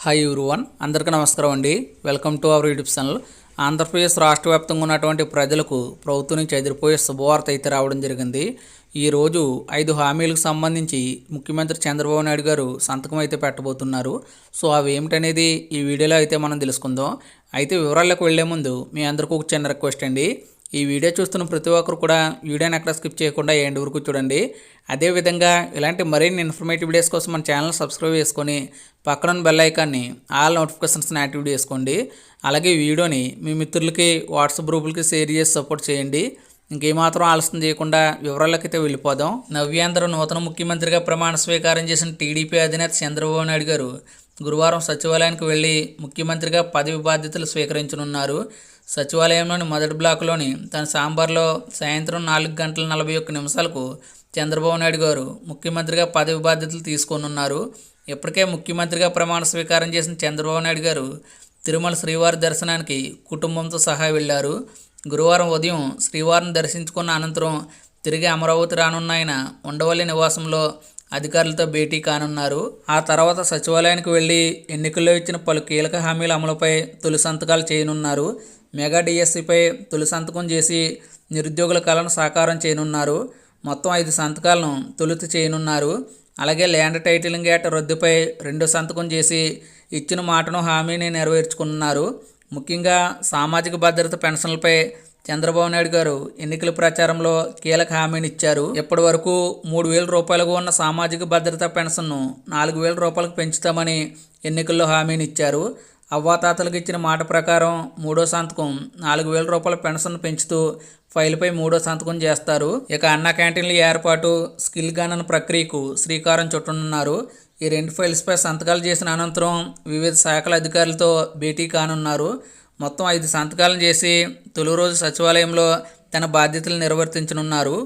Hi everyone, అందరికీ నమస్కారం అండి. Welcome to our YouTube channel. Andhra Pradesh రాష్ట్ర వ్యాప్తంగా ఉన్నటువంటి ప్రజలకు ప్రభుత్వం నుంచి ఎదిరిపోయే శుభవార్త అయితే రావడం జరిగింది. ఈరోజు 5 హామీలకు సంబంధించి ముఖ్యమంత్రి చంద్రబాబు నాయుడు గారు సంతకం అయితే పెట్టబోతున్నారు. సో అవి ఏమిటనేది ఈ వీడియోలో అయితే మనం తెలుసుకుందాం. అయితే వివరాలకు వెళ్లే ముందు మీ అందరికీ ఒక చిన్న రిక్వెస్ట్ అండి. ఈ వీడియో చూస్తున్న ప్రతి ఒక్కరు కూడా వీడియోని ఎక్కడ స్కిప్ చేయకుండా ఎండ్ వరకు చూడండి. అదేవిధంగా ఇలాంటి మరిన్ని ఇన్ఫర్మేటివ్ వీడియోస్ కోసం మన ఛానల్ సబ్స్క్రైబ్ చేసుకొని పక్కన బెల్ ఐకాన్ని ఆల్ నోటిఫికేషన్స్ని యాక్టివేట్ చేసుకోండి. అలాగే వీడియోని మీ మిత్రులకి వాట్సాప్ గ్రూపులకి షేర్ చేసి సపోర్ట్ చేయండి. ఇంకేమాత్రం ఆలస్యం చేయకుండా వివరాలకైతే వెళ్ళిపోదాం. నవ్యాంధ్ర నూతన ముఖ్యమంత్రిగా ప్రమాణ స్వీకారం చేసిన టీడీపీ అధినేత చంద్రబాబు నాయుడు గారు గురువారం సచివాలయానికి వెళ్లి ముఖ్యమంత్రిగా పదవి బాధ్యతలు స్వీకరించనున్నారు. సచివాలయంలోని మొదటి బ్లాకులోని తన సాంబార్లో సాయంత్రం 4:41 చంద్రబాబు నాయుడు గారు ముఖ్యమంత్రిగా పదవి బాధ్యతలు తీసుకోనున్నారు. ఇప్పటికే ముఖ్యమంత్రిగా ప్రమాణ స్వీకారం చేసిన చంద్రబాబు నాయుడు గారు తిరుమల శ్రీవారి దర్శనానికి కుటుంబంతో సహా వెళ్లారు. గురువారం ఉదయం శ్రీవారిని దర్శించుకున్న అనంతరం తిరిగి అమరావతి రానున్న ఆయన ఉండవల్లి నివాసంలో అధికారులతో భేటీ కానున్నారు. ఆ తర్వాత సచివాలయానికి వెళ్లి ఎన్నికల్లో ఇచ్చిన పలు కీలక హామీల అమలుపై తొలి సంతకాలు చేయనున్నారు. మెగా డిఎస్సిపై తొలి సంతకం చేసి నిరుద్యోగుల కలను సాకారం చేయనున్నారు. మొత్తం 5 సంతకాలను తొలుత చేయనున్నారు. అలాగే ల్యాండ్ టైటిలింగ్ యాక్ట్ రద్దుపై 2వ సంతకం చేసి ఇచ్చిన మాటను హామీని నెరవేర్చుకున్నారు. ముఖ్యంగా సామాజిక భద్రత పెన్షన్లపై చంద్రబాబు నాయుడు గారు ఎన్నికల ప్రచారంలో కీలక హామీని ఇచ్చారు. ఇప్పటి వరకు 3,000 రూపాయలుగా ఉన్న సామాజిక భద్రత పెన్షన్ను 4,000 రూపాయలకు పెంచుతామని ఎన్నికల్లో హామీని ఇచ్చారు. అవ్వాతాతలకు ఇచ్చిన మాట ప్రకారం 3వ సంతకం 4,000 రూపాయల పెన్షన్ పెంచుతూ ఫైల్పై 3వ సంతకం చేస్తారు. ఇక అన్న క్యాంటీన్ల ఏర్పాటు, స్కిల్ గణన ప్రక్రియకు శ్రీకారం చుట్టనున్నారు. ఈ 2 ఫైల్స్పై సంతకాలు చేసిన అనంతరం వివిధ శాఖల అధికారులతో భేటీ కానున్నారు. మొత్తం 5 సంతకాలను చేసి తొలి రోజు సచివాలయంలో తన బాధ్యతలు నిర్వర్తించనున్నారు.